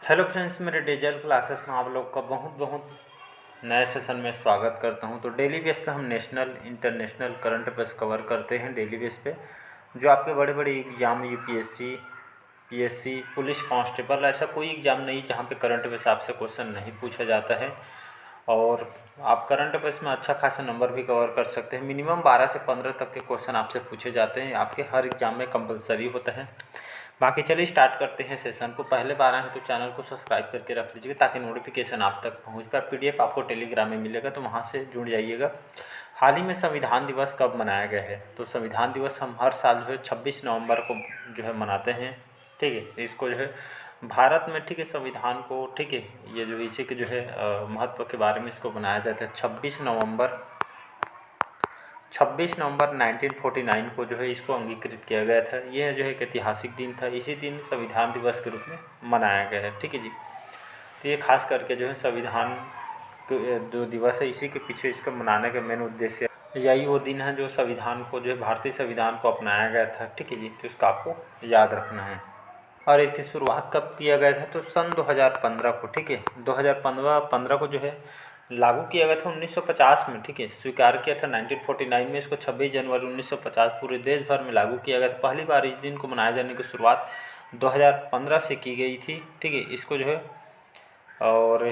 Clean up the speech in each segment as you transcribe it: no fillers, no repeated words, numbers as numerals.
Hello friends, मेरे digital classes में आप लोग का बहुत बहुत नए सेशन में स्वागत करता हूं। तो डेली बेस पे हम national international current affairs cover करते हैं डेली बेस पे। जो आपके बड़े बड़े exam UPSC, PSC, police constable, ऐसा कोई एग्ज़ाम नहीं जहां पे करंट अफेयर्स आपसे क्वेश्चन नहीं पूछा जाता है। और आप करंट अफेयर्स में अच्छा खासा नंबर भी कवर कर सकते हैं। मिनिमम 12 से 15 तक के क्वेश्चन आपसे पूछे जाते हैं, आपके हर एग्जाम में कंपलसरी होता है। बाकी चलिए स्टार्ट करते हैं सेशन को। पहले बार आए हैं तो चैनल को सब्सक्राइब करके रख लीजिएगा ताकि नोटिफिकेशन आप तक पहुंच पाए। पीडीएफ आपको टेलीग्राम में मिलेगा, तो वहां से जुड़ जाइएगा। हाल ही में संविधान दिवस कब मनाया गया है? तो संविधान दिवस हम हर साल जो है 26 नवंबर को जो है मनाते हैं। ठीक है, इसको जो है भारत में, ठीक है, संविधान को, ठीक है, ये जो इसी के जो है महत्व के बारे में इसको बनाया जाता है। 26 नवंबर 1949 को जो है इसको अंगीकृत किया गया था। यह जो है एक ऐतिहासिक दिन था। इसी दिन संविधान दिवस के रूप में मनाया गया है। ठीक है जी। तो ये खास करके जो है संविधान जो दिवस है, इसी के पीछे इसका मनाने का मेन उद्देश्य यही वो दिन है जो संविधान को, जो है भारतीय संविधान को अपनाया गया था। ठीक है जी, तो इसका आपको याद रखना है। और इसकी शुरुआत कब किया गया था? तो सन 2015 को। ठीक है, 2015 को जो है लागू किया गया था 1950 में। ठीक है, स्वीकार किया था 1949 में। इसको 26 जनवरी 1950 पूरे देश भर में लागू किया गया था। पहली बार इस दिन को मनाए जाने की शुरुआत 2015 से की गई थी। ठीक है, इसको जो है, और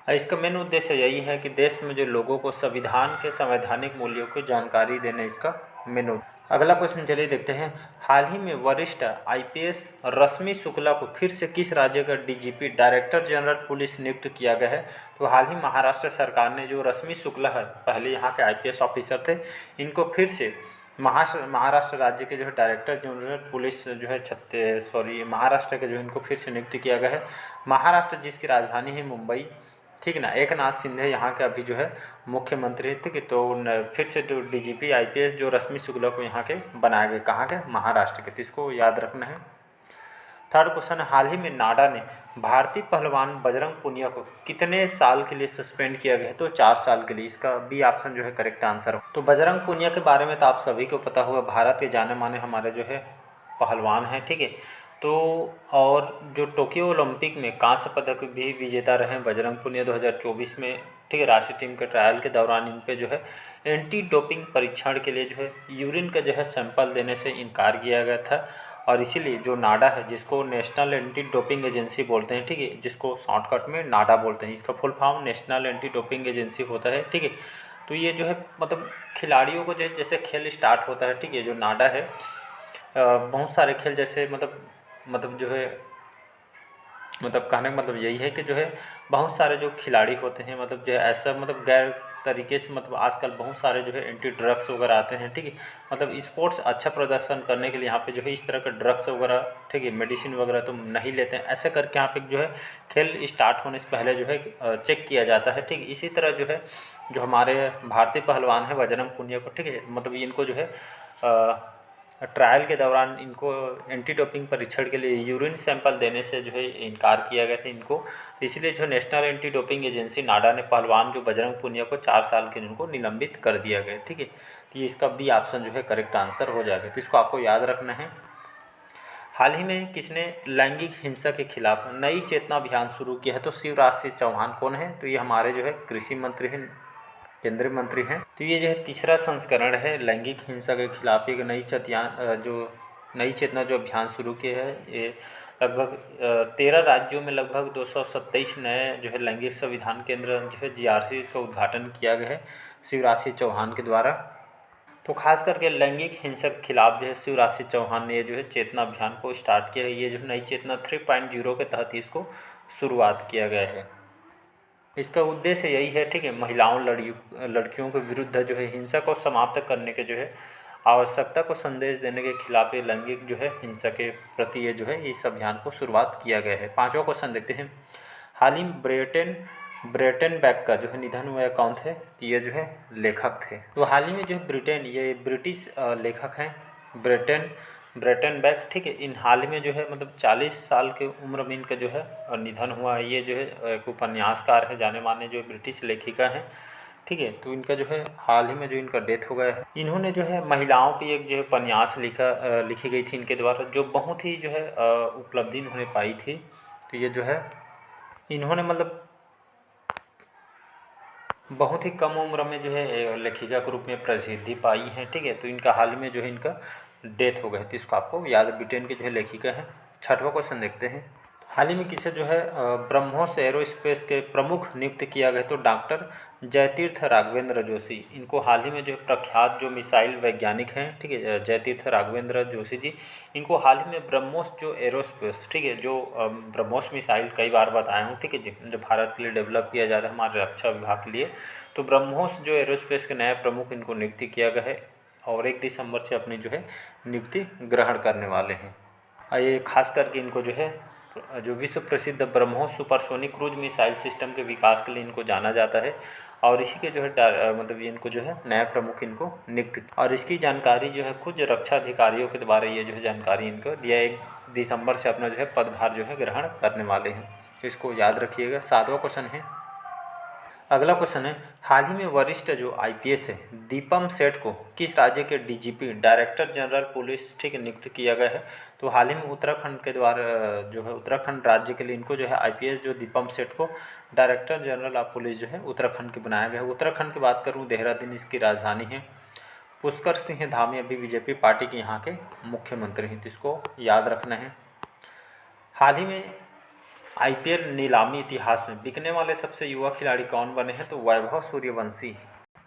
इसका मेन उद्देश्य यही है कि देश में जो लोगों को संविधान के संवैधानिक मूल्यों की जानकारी देना इसका मेन उद्देश्य। अगला क्वेश्चन चलिए देखते हैं। हाल ही में वरिष्ठ आईपीएस रश्मि शुक्ला को फिर से किस राज्य का डीजीपी, डायरेक्टर जनरल पुलिस, नियुक्त किया गया है? तो हाल ही महाराष्ट्र सरकार ने जो रश्मि शुक्ला है, पहले यहाँ के आईपीएस ऑफिसर थे, इनको फिर से महाराष्ट्र राज्य के जो है डायरेक्टर जनरल पुलिस जो है महाराष्ट्र के जो इनको फिर से नियुक्त किया गया है। महाराष्ट्र जिसकी राजधानी है मुंबई, ठीक है ना। एकनाथ शिंदे यहाँ के अभी जो है मुख्यमंत्री है। ठीक है, तो फिर से जो डीजीपी आईपीएस जो रश्मि शुक्ला को यहाँ के बनाया गया, कहाँ के? महाराष्ट्र के। तो इसको याद रखना है। थर्ड क्वेश्चन, हाल ही में नाडा ने भारतीय पहलवान बजरंग पुनिया को कितने साल के लिए सस्पेंड किया गया है? तो 4 साल के लिए। इसका बी ऑप्शन जो है करेक्ट आंसर हो। तो बजरंग पुनिया के बारे में तो आप सभी को पता होगा, भारत के जाने माने हमारे जो है पहलवान हैं। ठीक है, तो और जो टोक्यो ओलंपिक में कांस्य पदक भी विजेता रहे हैं बजरंग पुनिया 2024 में। ठीक है, राष्ट्रीय टीम के ट्रायल के दौरान इन पे जो है एंटी डोपिंग परीक्षण के लिए जो है यूरिन का जो है सैंपल देने से इनकार किया गया था। और इसीलिए जो नाडा है, जिसको नेशनल एंटी डोपिंग एजेंसी बोलते हैं, ठीक है, जिसको शॉर्टकट में नाडा बोलते हैं, इसका full form national anti doping agency होता है। ठीक है, तो ये जो है मतलब खिलाड़ियों को जो है, जैसे खेल स्टार्ट होता है, ठीक है, जो नाडा है बहुत सारे खेल, जैसे मतलब जो है, मतलब कहने का मतलब यही है कि जो है बहुत सारे जो खिलाड़ी होते हैं, मतलब जो है ऐसा मतलब गैर तरीके से, मतलब आजकल बहुत सारे जो है एंटी ड्रग्स वगैरह आते हैं। ठीक है, मतलब स्पोर्ट्स अच्छा प्रदर्शन करने के लिए यहाँ पे जो है इस तरह के ड्रग्स वगैरह, ठीक है, मेडिसिन वगैरह तो नहीं लेते हैं। ऐसे करके यहाँ पे जो है खेल स्टार्ट होने से पहले जो है चेक किया जाता है। ठीक, इसी तरह जो है जो हमारे भारतीय पहलवान है बजरंग पुनिया को, ठीक है, मतलब इनको जो है ट्रायल के दौरान इनको एंटी डोपिंग परीक्षण के लिए यूरिन सैंपल देने से जो है इनकार किया गया था इनको। तो इसलिए जो नेशनल एंटी डोपिंग एजेंसी नाडा ने पहलवान जो बजरंग पुनिया को 4 साल के उनको निलंबित कर दिया गया। ठीक है, तो ये इसका बी ऑप्शन जो है करेक्ट आंसर हो जाएगा। तो इसको आपको याद रखना है। हाल ही में किसने लैंगिक हिंसा के खिलाफ नई चेतना अभियान शुरू किया है? तो शिवराज सिंह चौहान कौन है? तो ये हमारे जो है कृषि मंत्री हैं, केंद्रीय मंत्री हैं। तो ये जो है तीसरा संस्करण है लैंगिक हिंसा के खिलाफ एक नई चेतना जो अभियान शुरू किया है। ये लगभग 13 राज्यों में लगभग 227 नए जो है लैंगिक संविधान केंद्र जो है जीआरसी का उद्घाटन किया गया है शिवराज सिंह चौहान के द्वारा। तो खास करके लैंगिक हिंसा के खिलाफ जो है शिवराज सिंह चौहान ने ये जो है चेतना अभियान को स्टार्ट किया है। ये जो नई चेतना 3.0 के तहत इसको शुरुआत किया गया है। इसका उद्देश्य यही है, ठीक है, महिलाओं लड़कियों के विरुद्ध जो है हिंसा को समाप्त करने के जो है आवश्यकता को संदेश देने के खिलाफ ये लैंगिक जो है हिंसा के प्रति ये जो है इस अभियान को शुरुआत किया गया है। पांचवा क्वेश्चन देखते हैं। हाल ही में ब्रेटन बैक का जो है निधन हुआ कौन थे? तो ये जो है लेखक थे। तो हाल ही में जो है ये ब्रिटिश लेखक हैं ब्रेटन बैक। ठीक है, इन हाल ही में जो है मतलब 40 साल के उम्र में इनका जो है निधन हुआ है। ये जो है एक उपन्यासकार है, जाने माने जो ब्रिटिश लेखिका हैं, ठीक है। तो इनका जो है हाल ही में जो इनका डेथ हो गया है। इन्होंने जो है महिलाओं पे एक जो है उपन्यास लिखी गई थी इनके द्वारा, जो बहुत ही जो है उपलब्धि इन्होंने पाई थी। तो ये जो है इन्होंने मतलब बहुत ही कम उम्र में जो है लेखिका के रूप में प्रसिद्धि पाई है। ठीक है। तो इनका हाल ही में जो है इनका डेथ हो गया, तो इसको आपको याद, ब्रिटेन के जो है लेखिका हैं। छठवां क्वेश्चन देखते हैं। हाल ही में किसे जो है ब्रह्मोस एरोस्पेस के प्रमुख नियुक्त किया गया, तो डॉक्टर जयतीर्थ राघवेंद्र जोशी। इनको हाल ही में जो प्रख्यात जो मिसाइल वैज्ञानिक हैं, ठीक है, जयतीर्थ राघवेंद्र जोशी जी, इनको हाल ही में ब्रह्मोस जो एरोस्पेस, ठीक है, जो ब्रह्मोस मिसाइल कई बार बताया हूँ, ठीक है जी, जो भारत के लिए डेवलप किया जा रहा है हमारे रक्षा विभाग के लिए, तो ब्रह्मोस जो एरोस्पेस के नए प्रमुख इनको नियुक्ति किया गया है और 1 दिसंबर से अपनी जो है नियुक्ति ग्रहण करने वाले हैं। और ये खास करके इनको जो है जो विश्व प्रसिद्ध BrahMos supersonic cruise missile system के विकास के लिए इनको जाना जाता है और इसी के जो है मतलब ये इनको जो है नया प्रमुख इनको नियुक्त, और इसकी जानकारी जो है खुद रक्षा अधिकारियों के द्वारा ये जो है जानकारी इनको दिया। 1 दिसंबर से अपना जो है पदभार जो है ग्रहण करने वाले हैं, तो इसको याद रखिएगा। 7वां क्वेश्चन है। अगला क्वेश्चन है, हाल ही में वरिष्ठ जो आईपीएस है दीपम सेठ को किस राज्य के डीजीपी डायरेक्टर जनरल पुलिस, ठीक है, नियुक्त किया गया है। तो हाल ही में उत्तराखंड के द्वारा जो है उत्तराखंड राज्य के लिए इनको जो है आईपीएस जो दीपम सेठ को डायरेक्टर जनरल ऑफ पुलिस जो है उत्तराखंड के बनाया गया है। उत्तराखंड की बात करूँ, देहरादून इसकी राजधानी है। पुष्कर सिंह धामी अभी बीजेपी पार्टी के यहाँ के मुख्यमंत्री हैं, तो इसको याद रखना है। हाल ही में आईपीएल नीलामी इतिहास में बिकने वाले सबसे युवा खिलाड़ी कौन बने हैं, तो वैभव सूर्यवंशी।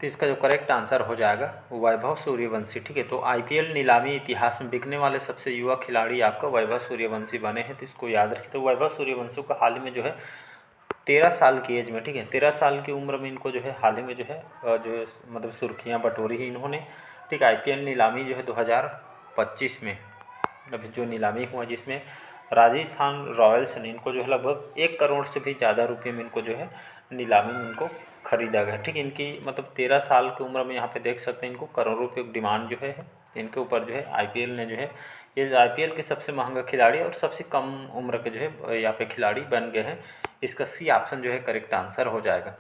तो इसका जो करेक्ट आंसर हो जाएगा वैभव सूर्यवंशी। ठीक है। तो आईपीएल नीलामी इतिहास में बिकने वाले सबसे युवा खिलाड़ी आपका वैभव सूर्यवंशी बने हैं, तो इसको याद रखिए। तो वैभव सूर्यवंशी को हाल ही में जो है 13 साल की एज में, ठीक है, 13 साल की उम्र में इनको जो है हाल ही में जो है मतलब सुर्खियाँ बटोरी ही इन्होंने। ठीक, आईपीएल नीलामी जो है 2025 में अभी जो नीलामी हुआ, जिसमें राजस्थान रॉयल्स ने इनको जो है लगभग 1 करोड़ से भी ज़्यादा रुपये में इनको जो है नीलामी में इनको खरीदा गया। ठीक, इनकी मतलब 13 साल की उम्र में यहाँ पे देख सकते हैं इनको करोड़ों रुपये की डिमांड जो है इनके ऊपर जो है आईपीएल ने जो है, ये आईपीएल के सबसे महंगा खिलाड़ी और सबसे कम उम्र के जो है यहाँ पे खिलाड़ी बन गए हैं। इसका सी ऑप्शन जो है करेक्ट आंसर हो जाएगा।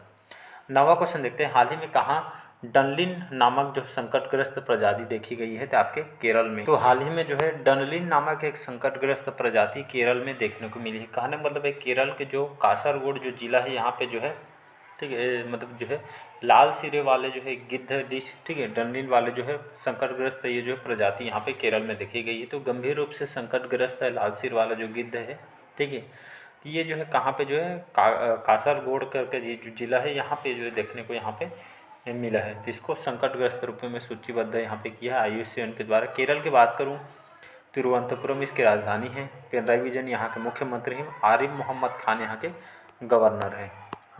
9वां क्वेश्चन देखते हैं। हाल ही में कहाँ डनलिन नामक जो संकटग्रस्त प्रजाति देखी गई है, तो आपके केरल में। तो हाल ही में जो है डनलिन नामक एक संकटग्रस्त प्रजाति केरल में देखने को मिली है। कहने का मतलब है केरल के जो कासरगोड जो जिला है यहाँ पे जो है, ठीक है, मतलब जो है लाल सिरे वाले जो है गिद्ध डिश, ठीक है, डनलिन वाले जो है संकटग्रस्त ये जो प्रजाति यहाँ पे केरल में देखी गई है। तो गंभीर रूप से संकटग्रस्त है लाल सिर वाला जो गिद्ध है। ठीक है। तो ये जो है कहाँ पे जो है कासरगोड करके जो जिला है यहाँ पे जो है देखने को यहाँ पे मिला है। तो इसको संकटग्रस्त रूप में सूचीबद्ध यहाँ पे किया है IUCN के द्वारा। केरल की बात करूँ, तिरुवनंतपुरम इसकी राजधानी है। पिनराई विजयन यहाँ के मुख्यमंत्री हैं। आरिफ मोहम्मद खान यहाँ के गवर्नर हैं।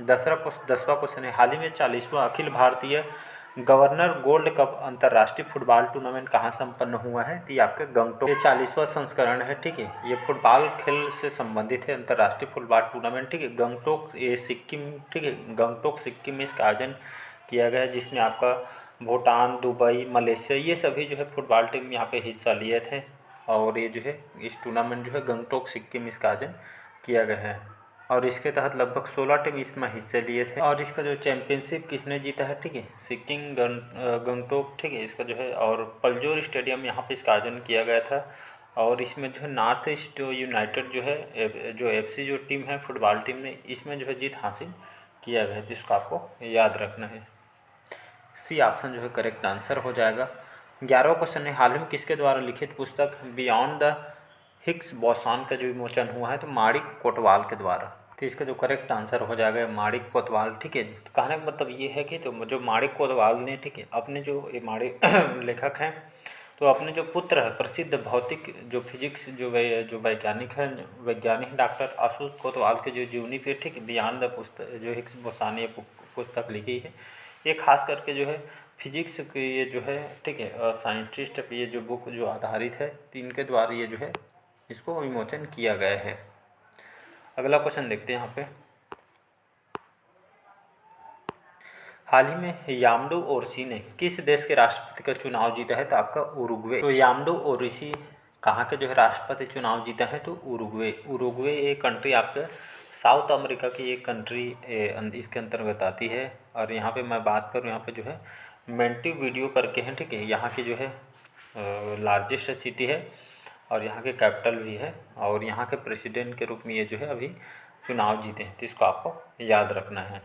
10वां क्वेश्चन है। हाल ही में 40वां Akhil Bharatiya governor gold cup अंतर्राष्ट्रीय फुटबॉल टूर्नामेंट कहाँ संपन्न हुआ है, तो ये आपके गंगटोक, ये 40वां संस्करण है। ठीक है। ये फुटबॉल खेल से संबंधित है, अंतर्राष्ट्रीय फुटबॉल टूर्नामेंट। ठीक है। गंगटोक ये सिक्किम, ठीक है, गंगटोक सिक्किम में इसका आयोजन किया गया, जिसमें आपका भूटान, दुबई, मलेशिया ये सभी जो है फुटबॉल टीम यहाँ पे हिस्सा लिए थे। और ये जो है इस टूर्नामेंट जो है गंगटोक सिक्किम इसका आयोजन किया गया है और इसके तहत लगभग 16 टीम इसमें हिस्से लिए थे। और इसका जो चैंपियनशिप किसने जीता है, ठीक है, सिक्किम गंगटोक, ठीक है, इसका जो है और पलजोर स्टेडियम यहाँ पे इसका आयोजन किया गया था। और इसमें जो है नॉर्थ ईस्ट यूनाइटेड जो है जो FC जो टीम है फुटबॉल टीम ने इसमें जो है जीत हासिल किया गया है, जिसको आपको याद रखना है। सी ऑप्शन जो है करेक्ट आंसर हो जाएगा। 11वां क्वेश्चन है। हाल ही में किसके द्वारा लिखित पुस्तक बियॉन्ड द हिग्स बोसॉन का जो विमोचन हुआ है, तो माणिक कोतवाल के द्वारा। तो इसका जो करेक्ट आंसर हो जाएगा माणिक कोतवाल। ठीक है। तो कहने का मतलब ये है कि तो जो माणिक कोतवाल ने, ठीक है, अपने जो ये माणिक लेखक हैं, तो अपने जो पुत्र है प्रसिद्ध भौतिक जो फिजिक्स जो वैज्ञानिक डॉक्टर आशुतोष कोतवाल के जो जीवनी पे, ठीक है, बियॉन्ड द पुस्तक जो हिग्स बोसॉन ये पुस्तक लिखी है। ये खास करके जो है फिजिक्स के ये जो है, ठीक है, साइंटिस्ट पे ये जो बुक जो आधारित है, तो इनके द्वारा ये जो है इसको विमोचन किया गया है। अगला क्वेश्चन देखते हैं यहाँ पे। हाल ही में यामडू ओरसी ने किस देश के राष्ट्रपति का चुनाव जीता है, तो आपका उरुग्वे। तो यामडू ओरसी कहाँ के जो है राष्ट्रपति चुनाव जीते हैं, तो उरुग्वे। उरुग्वे एक कंट्री आपके साउथ अमेरिका की एक कंट्री इसके अंतर्गत आती है। और यहाँ पे मैं बात करूँ, यहाँ पे जो है मोंटेविडियो करके हैं, ठीक है, यहाँ की जो है लार्जेस्ट सिटी है और यहाँ के कैपिटल भी है, और यहाँ के प्रेसिडेंट के रूप में ये जो है अभी चुनाव जीते हैं, तो इसको आपको याद रखना है।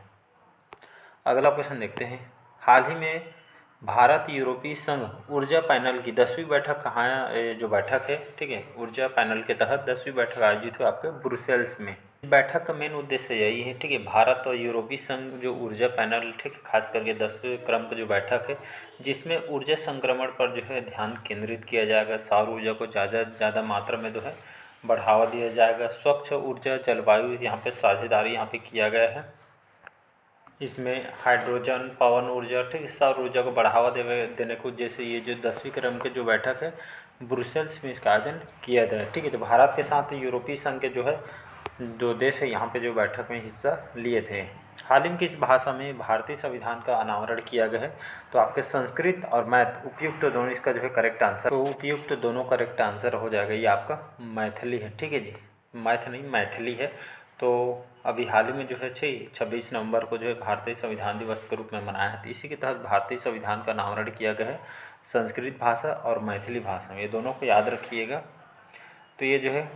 अगला क्वेश्चन देखते हैं, हाल ही में भारत यूरोपीय संघ ऊर्जा पैनल की 10वीं बैठक कहाँ, जो बैठक है, ठीक है, ऊर्जा पैनल के तहत 10वीं बैठक आयोजित हुई आपके ब्रुसेल्स में। बैठक का मेन उद्देश्य यही है, ठीक है, भारत और यूरोपीय संघ जो ऊर्जा पैनल, ठीक है, खास करके 10वें क्रम का जो बैठक है, जिसमें ऊर्जा संक्रमण पर जो है ध्यान केंद्रित किया जाएगा। सौर ऊर्जा को ज़्यादा मात्रा में जो है बढ़ावा दिया जाएगा। स्वच्छ ऊर्जा, जलवायु, यहाँ पे साझेदारी यहाँ पे किया गया है। इसमें हाइड्रोजन, पवन ऊर्जा, ठीक है, सौर ऊर्जा को बढ़ावा देने को, जैसे ये जो 10वीं क्रम के जो बैठक है ब्रुसेल्स में इसका आयोजन किया गया है, ठीक है। तो भारत के साथ यूरोपीय संघ के जो है 2 देश है यहाँ पे जो बैठक में हिस्सा लिए थे। हाल ही में किस भाषा में भारतीय संविधान का अनावरण किया गया है, तो आपके संस्कृत और मैथ उपयुक्त दोनों इसका जो है करेक्ट आंसर, तो उपयुक्त दोनों करेक्ट आंसर हो जाएगा। ये आपका मैथिली है, ठीक है जी, मैथ नहीं मैथिली है। तो अभी हाल ही में जो है 26 नवंबर को जो है भारतीय संविधान दिवस के रूप में मनाया है, तो इसी के तहत भारतीय संविधान का अनावरण किया गया है संस्कृत भाषा और मैथिली भाषा में, ये दोनों को याद रखिएगा। तो ये जो है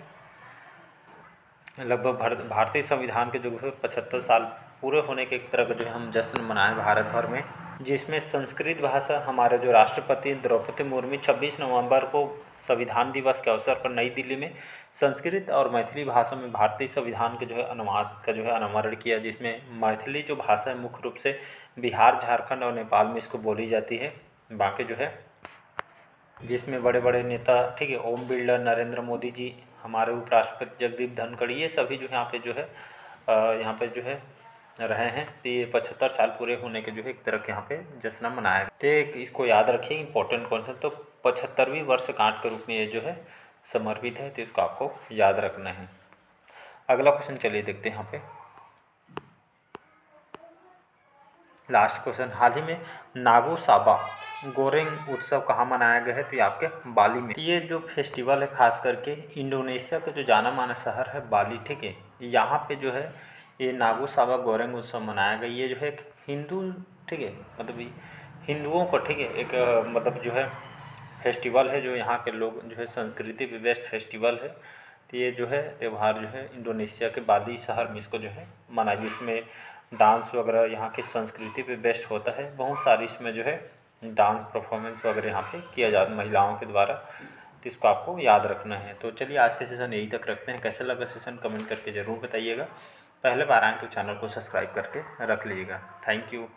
लगभग भारतीय संविधान के जो है 75 साल पूरे होने के एक तरह का जो है हम जश्न मनाएं भारत भर में, जिसमें संस्कृत भाषा हमारे जो राष्ट्रपति द्रौपदी मुर्मू 26 नवंबर को संविधान दिवस के अवसर पर नई दिल्ली में संस्कृत और मैथिली भाषा में भारतीय संविधान के जो है अनुवाद का जो है अनावरण किया, जिसमें मैथिली जो भाषा है मुख्य रूप से बिहार, झारखंड और नेपाल में इसको बोली जाती है। बाकी जो है जिसमें बड़े बड़े नेता, ठीक है, ओम बिरला, नरेंद्र मोदी जी, हमारे उपराष्ट्रपति जगदीप धनखड़, ये सभी जो यहाँ पे जो है रहे हैं। तो ये 75 साल पूरे होने के जो है एक तरह के यहाँ पे जश्न मनाया गया। तो इसको याद रखिए, इंपॉर्टेंट कॉन्सेप्ट, तो 75वीं वर्षगांठ के रूप में ये जो है समर्पित है, तो इसको आपको याद रखना है। अगला क्वेश्चन चलिए देखते हैं यहाँ पे लास्ट क्वेश्चन, हाल ही में नागो साबा गोरेंग उत्सव कहाँ मनाया गया है, तो ये आपके बाली में। ये जो फेस्टिवल है खास करके इंडोनेशिया का जो जाना माना शहर है बाली, ठीक है, यहाँ पे जो है ये नागो साबा गोरेंग उत्सव मनाया गया। ये जो है एक हिंदू, ठीक है, मतलब हिंदुओं को, ठीक है, एक मतलब जो है फेस्टिवल है, जो यहाँ के लोग जो है संस्कृति पे बेस्ड फेस्टिवल है। तो ये जो है त्यौहार जो है इंडोनेशिया के बाली शहर में इसको जो है मनाया, जिसमें डांस वगैरह यहाँ की संस्कृति पे बेस्ड होता है। बहुत सारी इसमें जो है डांस परफॉर्मेंस वगैरह यहाँ पे किया जाता है महिलाओं के द्वारा, तो इसको आपको याद रखना है। तो चलिए आज का सेशन यहीं तक रखते हैं। कैसा लगा सेशन कमेंट करके ज़रूर बताइएगा। पहले बार आएँ तो चैनल को सब्सक्राइब करके रख लीजिएगा। Thank you.